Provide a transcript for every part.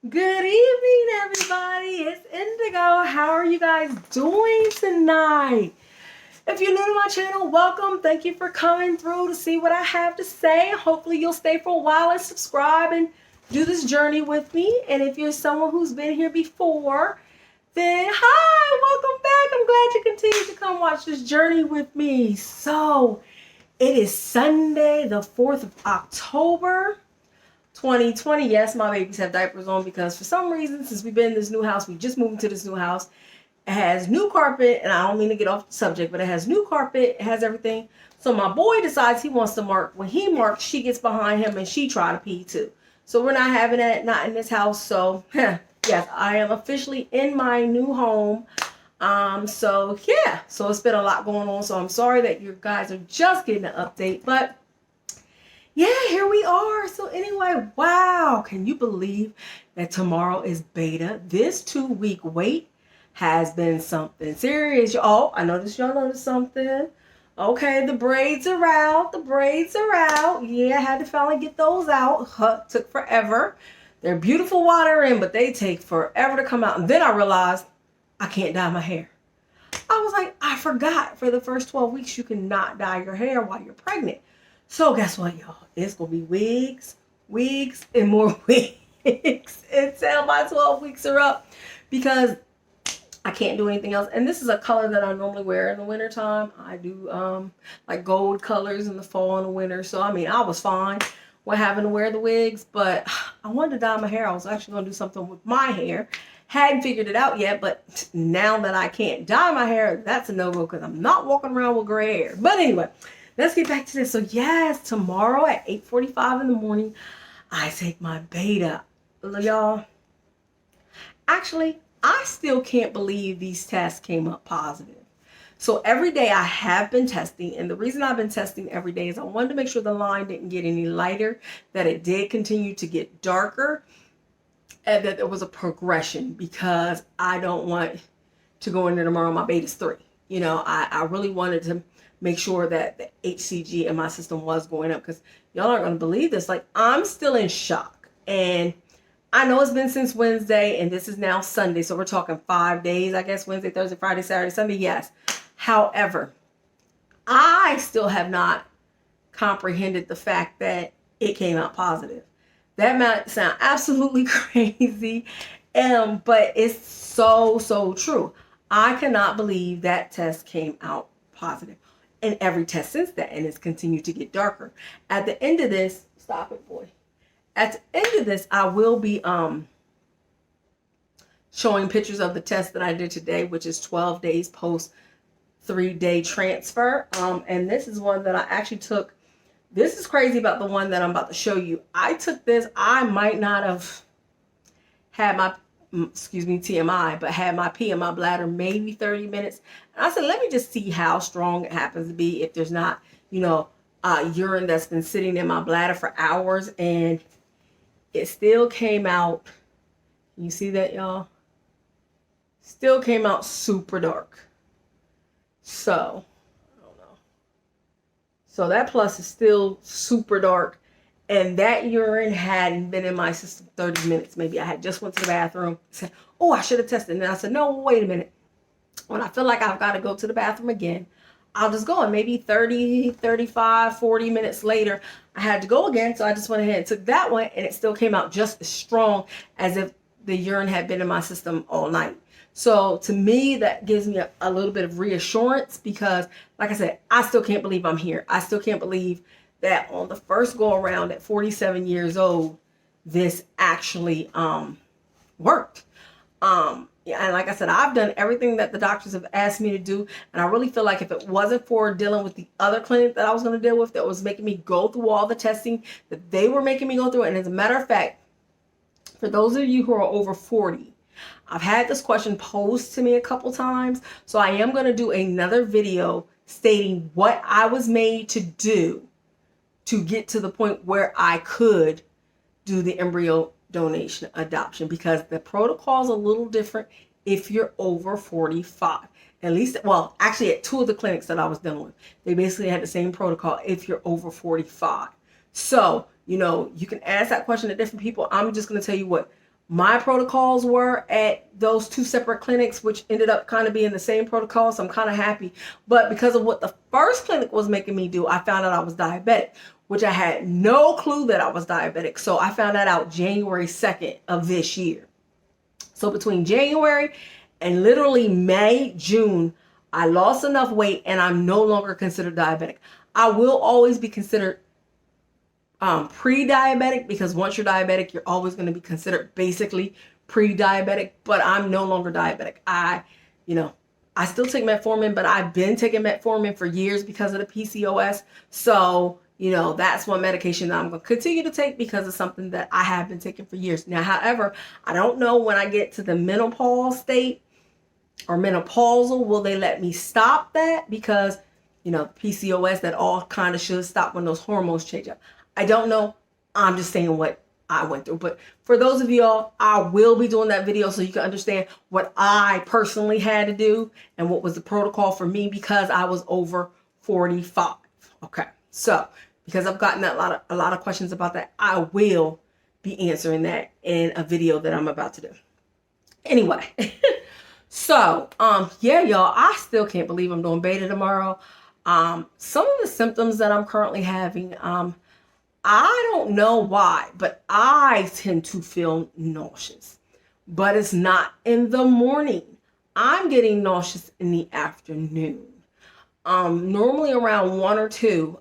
Good evening, everybody. It's Indigo. How are you guys doing tonight? If you're new to my channel, welcome. Thank you for coming through to see what I have to say. Hopefully you'll stay for a while and subscribe and do this journey with me. And if you're someone who's been here before, then hi, welcome back. I'm glad you continue to come watch this journey with me. So it is Sunday, the 4th of October. 2020. Yes, my babies have diapers on because for some reason, since we've been in this new house, we just moved into this new house. It has new carpet, and I don't mean to get off the subject, but it has new carpet. It has everything. So my boy decides he wants to mark. When he marks, she gets behind him and she try to pee too. So we're not having that, not in this house. So yes, I am officially in my new home. So yeah, so it's been a lot going on. So I'm sorry that you guys are just getting an update, but yeah, here we are. So anyway, wow. Can you believe that tomorrow is beta? This 2-week wait has been something serious. Oh, I noticed y'all noticed something. Okay, the braids are out. The braids are out. Yeah, I had to finally get those out. Took forever. They're beautiful water in, but they take forever to come out. And then I realized I can't dye my hair. I was like, I forgot for the first 12 weeks you cannot dye your hair while you're pregnant. So guess what, y'all? It's going to be wigs, and more wigs until my 12 weeks are up because I can't do anything else. And this is a color that I normally wear in the wintertime. I do like gold colors in the fall and the winter. So, I mean, I was fine with having to wear the wigs, but I wanted to dye my hair. I was actually going to do something with my hair. Hadn't figured it out yet, but now that I can't dye my hair, that's a no-go because I'm not walking around with gray hair. But anyway, let's get back to this. So yes, tomorrow at 8:45 in the morning, I take my beta. Y'all, actually, I still can't believe these tests came up positive. So every day I have been testing, and the reason I've been testing every day is I wanted to make sure the line didn't get any lighter, that it did continue to get darker, and that there was a progression because I don't want to go in there tomorrow. My beta's 3. You know, I really wanted to make sure that the HCG in my system was going up because y'all aren't going to believe this. Like, I'm still in shock. And I know it's been since Wednesday and this is now Sunday. So we're talking 5 days, I guess, Wednesday, Thursday, Friday, Saturday, Sunday. Yes. However, I still have not comprehended the fact that it came out positive. That might sound absolutely crazy, but it's so true. I cannot believe that test came out positive. And every test since that, and it's continued to get darker. At the end of this, stop it, boy. At the end of this, I will be showing pictures of the test that I did today, which is 12 days post 3-day transfer. And this is one that I actually took. This is crazy about the one that I'm about to show you. I took this. I might not have had my, TMI, but had my pee in my bladder maybe 30 minutes. And I said, let me just see how strong it happens to be if there's not, urine that's been sitting in my bladder for hours. And it still came out. You see that, y'all? Still came out super dark. So that plus is still super dark. And that urine hadn't been in my system 30 minutes. Maybe I had just went to the bathroom, said, oh, I should have tested. And then I said, no, wait a minute. When I feel like I've got to go to the bathroom again, I'll just go. And maybe 30, 35, 40 minutes later, I had to go again. So I just went ahead and took that one. And it still came out just as strong as if the urine had been in my system all night. So to me, that gives me a little bit of reassurance because, like I said, I still can't believe I'm here. I still can't believe that on the first go around at 47 years old, this actually worked. And like I said, I've done everything that the doctors have asked me to do. And I really feel like if it wasn't for dealing with the other clinic that I was going to deal with, that was making me go through all the testing that they were making me go through. And as a matter of fact, for those of you who are over 40, I've had this question posed to me a couple times. So I am going to do another video stating what I was made to do to get to the point where I could do the embryo donation adoption, because the protocol is a little different if you're over 45. At least, well, actually at 2 of the clinics that I was dealing with, they basically had the same protocol if you're over 45. So, you can ask that question to different people. I'm just going to tell you what my protocols were at those two separate clinics, which ended up kind of being the same protocol. So I'm kind of happy. But because of what the first clinic was making me do, I found out I was diabetic, which I had no clue that I was diabetic. So I found that out January 2nd of this year. So between January and literally May, June, I lost enough weight and I'm no longer considered diabetic. I will always be considered pre-diabetic, because once you're diabetic, you're always going to be considered basically pre-diabetic, but I'm no longer diabetic. I still take metformin, but I've been taking metformin for years because of the PCOS. So, that's one medication that I'm going to continue to take because it's something that I have been taking for years. Now, however, I don't know when I get to the menopause state or menopausal, will they let me stop that? Because, PCOS, that all kind of should stop when those hormones change up. I don't know. I'm just saying what I went through. But for those of y'all, I will be doing that video so you can understand what I personally had to do and what was the protocol for me because I was over 45. Okay. So because I've gotten a lot of questions about that, I will be answering that in a video that I'm about to do. Anyway. So, yeah, y'all, I still can't believe I'm doing beta tomorrow. Some of the symptoms that I'm currently having, I don't know why, but I tend to feel nauseous, but it's not in the morning. I'm getting nauseous in the afternoon. Normally around 1 or 2,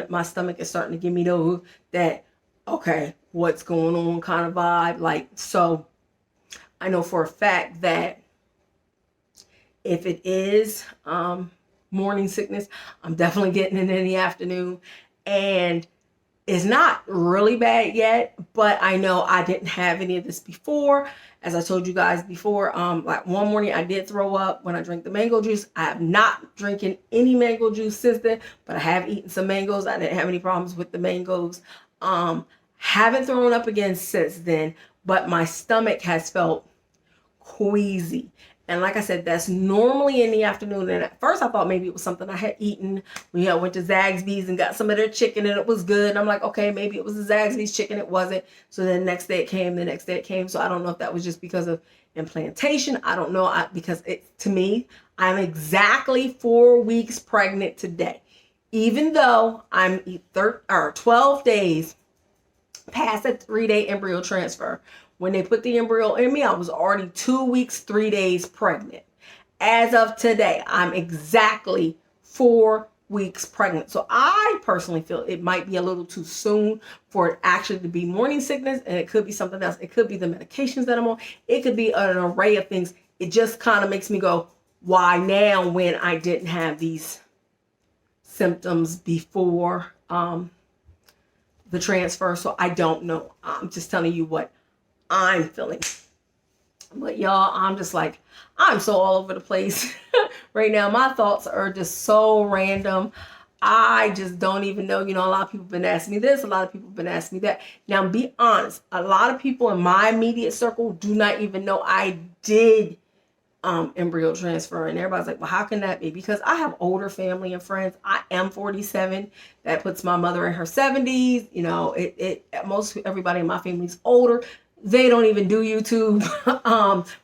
my stomach is starting to give me okay, what's going on kind of vibe. So I know for a fact that if it is, morning sickness, I'm definitely getting it in the afternoon, and it's not really bad yet, but I know I didn't have any of this before. As I told you guys before, like one morning I did throw up when I drank the mango juice. I have not drinking any mango juice since then, but I have eaten some mangoes. I didn't have any problems with the mangoes. Haven't thrown up again since then, but my stomach has felt queasy. And like I said, that's normally in the afternoon. And at first I thought maybe it was something I had eaten. We went to Zaxby's and got some of their chicken and it was good. And I'm like, okay, maybe it was the Zaxby's chicken. It wasn't. So then the next day it came. So I don't know if that was just because of implantation. I don't know. Because to me, I'm exactly 4 weeks pregnant today. Even though I'm 12 days past a 3-day embryo transfer. When they put the embryo in me, I was already 2 weeks, 3 days pregnant. As of today, I'm exactly 4 weeks pregnant. So I personally feel it might be a little too soon for it actually to be morning sickness, and it could be something else. It could be the medications that I'm on. It could be an array of things. It just kind of makes me go, why now when I didn't have these symptoms before the transfer? So I don't know. I'm just telling you what I'm feeling. But y'all, I'm just like, I'm so all over the place right now. My thoughts are just so random. I just don't even know. A lot of people have been asking me this. A lot of people have been asking me that. Now, be honest. A lot of people in my immediate circle do not even know I did embryo transfer. And everybody's like, well, how can that be? Because I have older family and friends. I am 47. That puts my mother in her 70s. Most everybody in my family is older. They don't even do YouTube.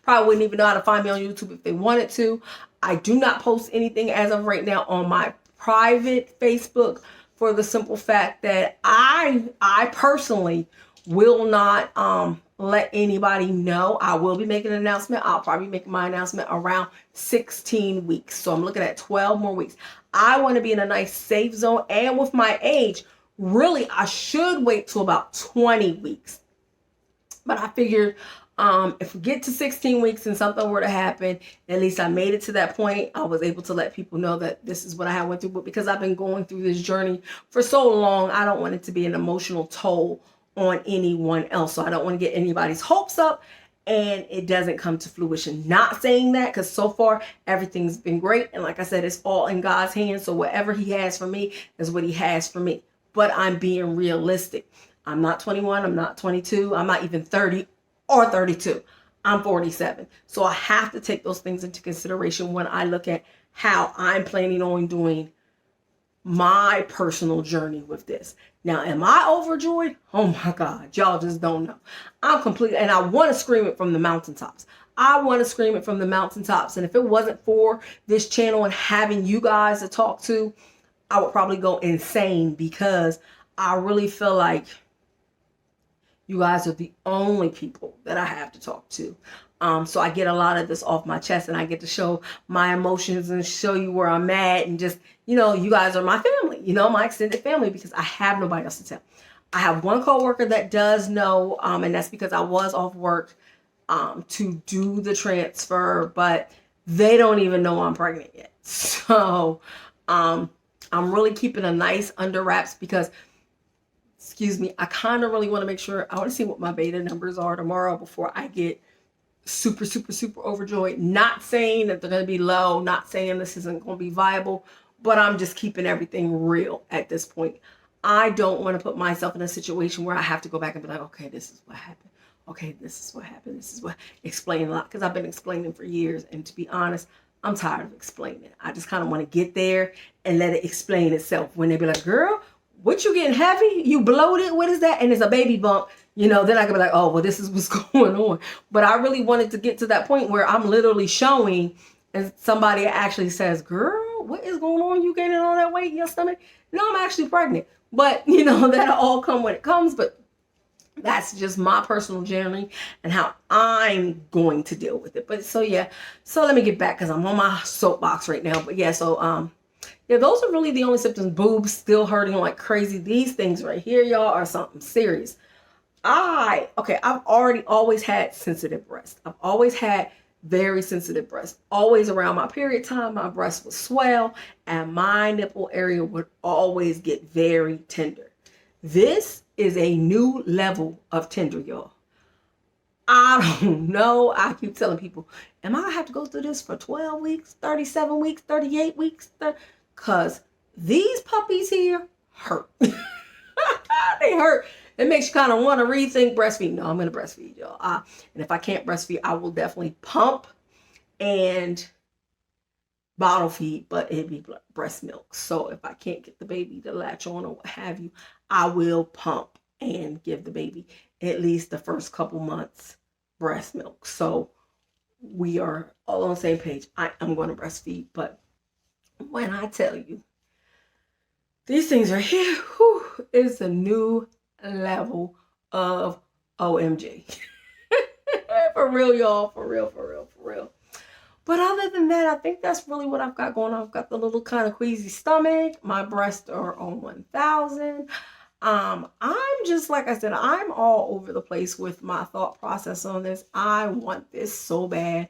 Probably wouldn't even know how to find me on YouTube if they wanted to. I do not post anything as of right now on my private Facebook for the simple fact that I personally will not let anybody know. I will be making an announcement. I'll probably be making my announcement around 16 weeks. So I'm looking at 12 more weeks. I want to be in a nice safe zone. And with my age, really, I should wait till about 20 weeks. But I figured if we get to 16 weeks and something were to happen, at least I made it to that point. I was able to let people know that this is what I went through. But because I've been going through this journey for so long, I don't want it to be an emotional toll on anyone else. So I don't want to get anybody's hopes up and it doesn't come to fruition. Not saying that, because so far everything's been great. And like I said, it's all in God's hands. So whatever he has for me is what he has for me. But I'm being realistic. I'm not 21. I'm not 22. I'm not even 30 or 32. I'm 47. So I have to take those things into consideration when I look at how I'm planning on doing my personal journey with this. Now, am I overjoyed? Oh my God, y'all just don't know. I'm completely, and I want to scream it from the mountaintops. I want to scream it from the mountaintops. And if it wasn't for this channel and having you guys to talk to, I would probably go insane, because I really feel like you guys are the only people that I have to talk to. So I get a lot of this off my chest, and I get to show my emotions and show you where I'm at, and just, you guys are my family, my extended family, because I have nobody else to tell. I have one coworker that does know, and that's because I was off work to do the transfer, but they don't even know I'm pregnant yet. So I'm really keeping a nice under wraps, because excuse me, I kind of really want to make sure, I want to see what my beta numbers are tomorrow before I get super, super, super overjoyed. Not saying that they're going to be low, not saying this isn't going to be viable, but I'm just keeping everything real at this point. I don't want to put myself in a situation where I have to go back and be like, okay, this is what happened. Okay, this is what happened. This is what, explain a lot, because I've been explaining for years. And to be honest, I'm tired of explaining. I just kind of want to get there and let it explain itself. When they be like, girl, what, you getting heavy? You bloated? What is that? And it's a baby bump. Then I can be like, oh, well, this is what's going on. But I really wanted to get to that point where I'm literally showing, and somebody actually says, girl, what is going on? You gaining all that weight in your stomach? No, I'm actually pregnant. But, that'll all come when it comes. But that's just my personal journey and how I'm going to deal with it. But so, yeah. So let me get back, because I'm on my soapbox right now. But yeah, so, yeah, those are really the only symptoms. Boobs still hurting like crazy. These things right here, y'all, are something serious. I've always had sensitive breasts. I've always had very sensitive breasts. Always around my period time, my breasts would swell and my nipple area would always get very tender. This is a new level of tender, y'all. I don't know. I keep telling people, am I going to have to go through this for 12 weeks, 37 weeks, 38 weeks? Because these puppies here hurt. They hurt. It makes you kind of want to rethink breastfeeding. No, I'm going to breastfeed, y'all. And if I can't breastfeed, I will definitely pump and bottle feed, but it'd be breast milk. So if I can't get the baby to latch on or what have you, I will pump and give the baby at least the first couple months breast milk. So we are all on the same page. I'm going to breastfeed, but when I tell you, these things are here, it's a new level of OMG. For real, y'all. For real, for real, for real. But other than that, I think that's really what I've got going on. I've got the little kind of queasy stomach. My breasts are on 1,000. I'm just, like I said, I'm all over the place with my thought process on this. I want this so bad.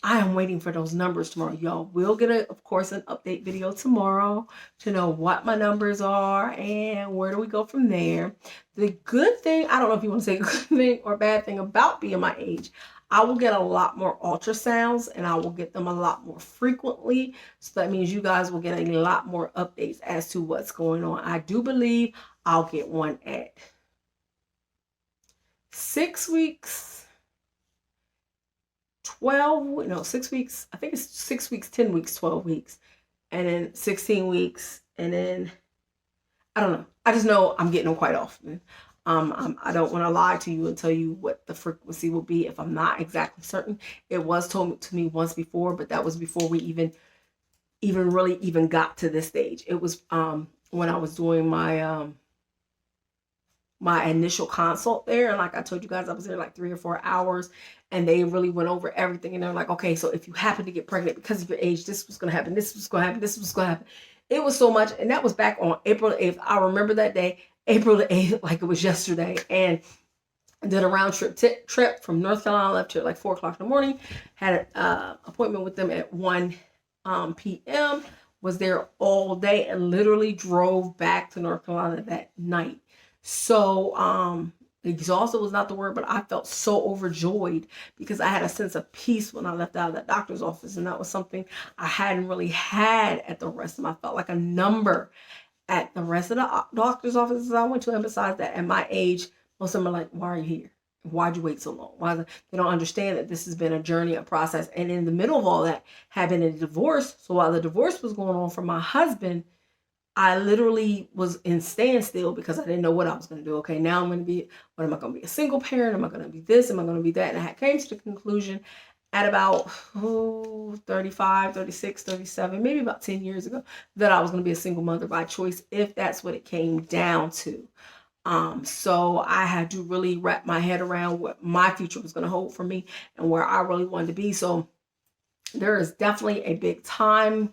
I am waiting for those numbers tomorrow. Y'all will get, of course, an update video tomorrow to know what my numbers are and where do we go from there. The good thing, I don't know if you want to say good thing or bad thing about being my age, I will get a lot more ultrasounds, and I will get them a lot more frequently. So that means you guys will get a lot more updates as to what's going on. I do believe I'll get one at 6 weeks. 6 weeks. I think it's 6 weeks, 10 weeks, 12 weeks, and then 16 weeks, and then I don't know. I just know I'm getting them quite often. I don't want to lie to you and tell you what the frequency will be if I'm not exactly certain. It was told to me once before, but that was before we even really got to this stage. It was when I was doing my my initial consult there, and like I told you guys, I was there like 3 or 4 hours, and they really went over everything, and they're like, okay, so if you happen to get pregnant because of your age, this was going to happen, this was going to happen, this was going to happen. It was so much, and that was back on April 8th. I remember that day, April the 8th, like it was yesterday, and did a round trip from North Carolina, left here at like 4 o'clock in the morning, had an appointment with them at 1 p.m., was there all day, and literally drove back to North Carolina that night. So exhausted was not the word, but I felt so overjoyed because I had a sense of peace when I left out of that doctor's office, and that was something I hadn't really had at the rest of them. I felt like a number at the rest of the doctor's offices I went to, and besides that, at my age, most of them are like, why are you here? Why'd you wait so long? They don't understand that this has been a journey, a process, and in the middle of all that had been a divorce. So while the divorce was going on for my husband, I literally was in standstill because I didn't know what I was going to do. Okay, now I'm going to be, what am I going to be, a single parent? Am I going to be this? Am I going to be that? And I came to the conclusion at about 35, 36, 37, maybe about 10 years ago, that I was going to be a single mother by choice, if that's what it came down to. So I had to really wrap my head around what my future was going to hold for me and where I really wanted to be. So there is definitely a big time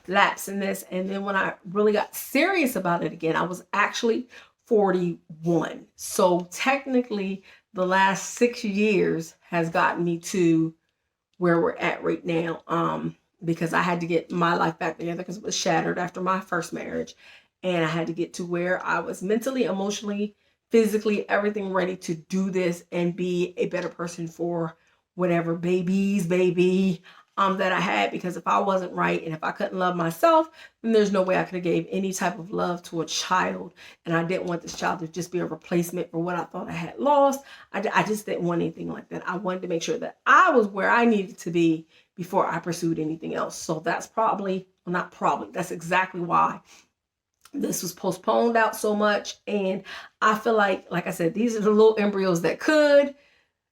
lapse in this. And then when I really got serious about it again, I was actually 41. So technically the last 6 years has gotten me to where we're at right now. Because I had to get my life back together because it was shattered after my first marriage. And I had to get to where I was mentally, emotionally, physically, everything ready to do this and be a better person for whatever baby that I had. Because if I wasn't right and if I couldn't love myself, then there's no way I could have gave any type of love to a child. And I didn't want this child to just be a replacement for what I thought I had lost. I just didn't want anything like that. I wanted to make sure that I was where I needed to be before I pursued anything else. So that's probably, well, not probably, that's exactly why this was postponed out so much. And I feel like I said, these are the little embryos that could.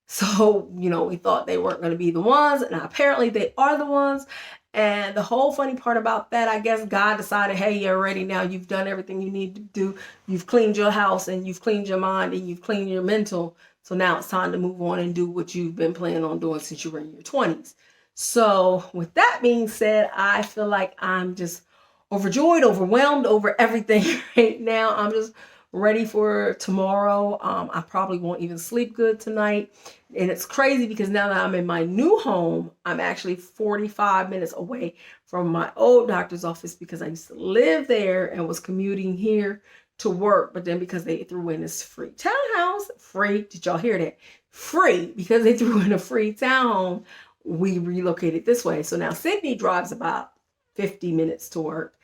So, we thought they weren't going to be the ones, and apparently they are the ones. And the whole funny part about that, I guess God decided, hey, you're ready now. You've done everything you need to do. You've cleaned your house and you've cleaned your mind and you've cleaned your mental. So now it's time to move on and do what you've been planning on doing since you were in your 20s. So with that being said, I feel like I'm just overjoyed, overwhelmed over everything right now. I'm just ready for tomorrow. I probably won't even sleep good tonight. And it's crazy because now that I'm in my new home, I'm actually 45 minutes away from my old doctor's office because I used to live there and was commuting here to work. But then because they threw in this free townhouse, free, did y'all hear that? Free, because they threw in a free townhome, we relocated this way. So now Sydney drives about 50 minutes to work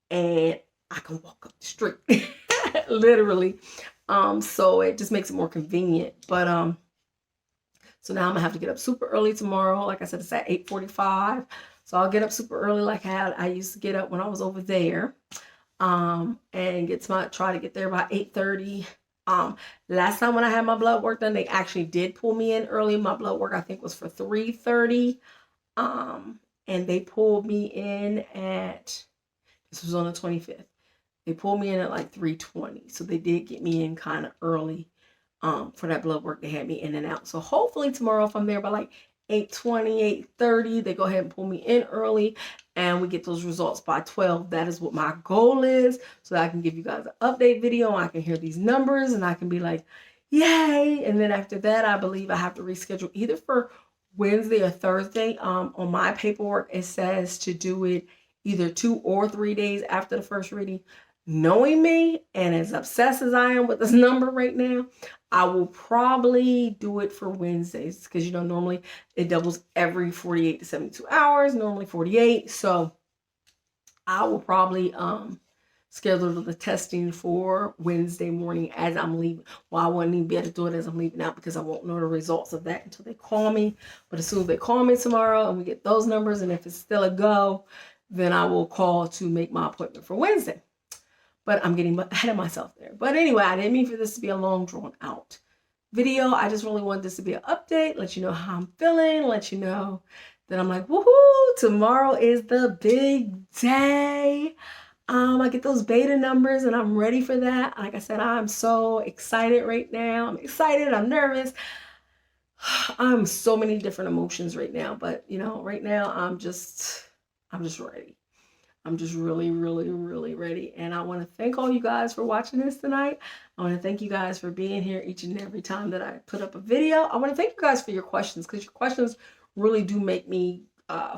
and I can walk up the street. Literally. So it just makes it more convenient. But so now I'm gonna have to get up super early tomorrow. Like I said, it's at 8:45. So I'll get up super early like I used to get up when I was over there. And try to get there by 8:30. Last time when I had my blood work done, they actually did pull me in early. My blood work, I think, was for 3:30. And they pulled me in at, this was on the 25th. They pulled me in at like 3:20. So they did get me in kind of early for that blood work. They had me in and out. So hopefully tomorrow, if I'm there by like 8:20, 8:30, they go ahead and pull me in early and we get those results by 12. That is what my goal is, so that I can give you guys an update video. I can hear these numbers and I can be like, yay. And then after that, I believe I have to reschedule either for Wednesday or Thursday. On my paperwork, it says to do it either 2 or 3 days after the first reading. Knowing me and as obsessed as I am with this number right now, I will probably do it for Wednesdays because, normally it doubles every 48 to 72 hours, normally 48. So I will probably schedule the testing for Wednesday morning as I'm leaving. Well, I wouldn't even be able to do it as I'm leaving out because I won't know the results of that until they call me. But as soon as they call me tomorrow and we get those numbers, and if it's still a go, then I will call to make my appointment for Wednesday. But I'm getting ahead of myself there. But anyway, I didn't mean for this to be a long drawn out video. I just really wanted this to be an update, let you know how I'm feeling, let you know that I'm like, woohoo, tomorrow is the big day. I get those beta numbers and I'm ready for that. Like I said, I'm so excited right now. I'm excited, I'm nervous. I'm so many different emotions right now, but right now I'm just ready. I'm just really, really, really ready. And I want to thank all you guys for watching this tonight. I want to thank you guys for being here each and every time that I put up a video. I want to thank you guys for your questions because your questions really do make me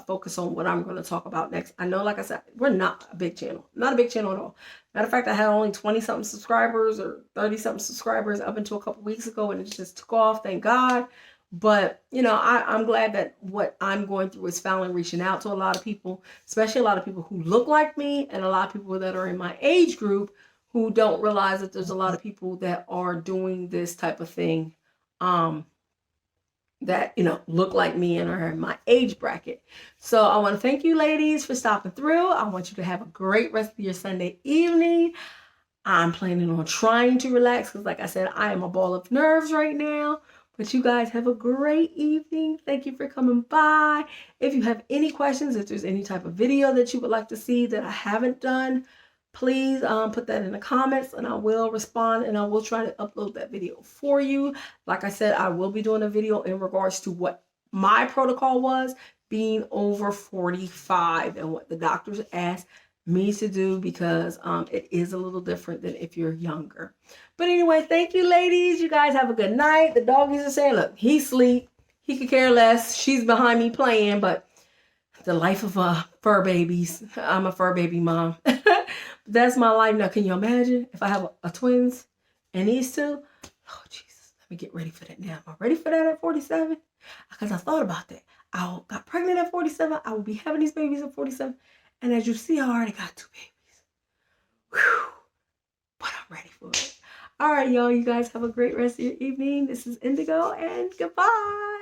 focus on what I'm going to talk about next. I know, like I said, we're not a big channel. Not a big channel at all. Matter of fact, I had only 20-something subscribers or 30-something subscribers up until a couple weeks ago, and it just took off, thank God. But, I'm glad that what I'm going through is finally reaching out to a lot of people, especially a lot of people who look like me and a lot of people that are in my age group who don't realize that there's a lot of people that are doing this type of thing that, look like me and are in my age bracket. So I want to thank you ladies for stopping through. I want you to have a great rest of your Sunday evening. I'm planning on trying to relax because, like I said, I am a ball of nerves right now. But you guys have a great evening. Thank you for coming by. If you have any questions, if there's any type of video that you would like to see that I haven't done, please put that in the comments and I will respond and I will try to upload that video for you. Like I said, I will be doing a video in regards to what my protocol was being over 45 and what the doctors asked me to do, because it is a little different than if you're younger. But anyway, thank you ladies. You guys have a good night. The doggies are saying, look, he's asleep. He could care less. She's behind me playing, but the life of fur babies. I'm a fur baby mom. That's my life now. Can you imagine if I have a twins and these two? Oh, Jesus. Let me get ready for that now. Am I ready for that at 47? Because I thought about that. I got pregnant at 47. I will be having these babies at 47. And as you see, I already got 2 babies. Whew. But I'm ready for it. All right, y'all. You guys have a great rest of your evening. This is Indigo, and goodbye.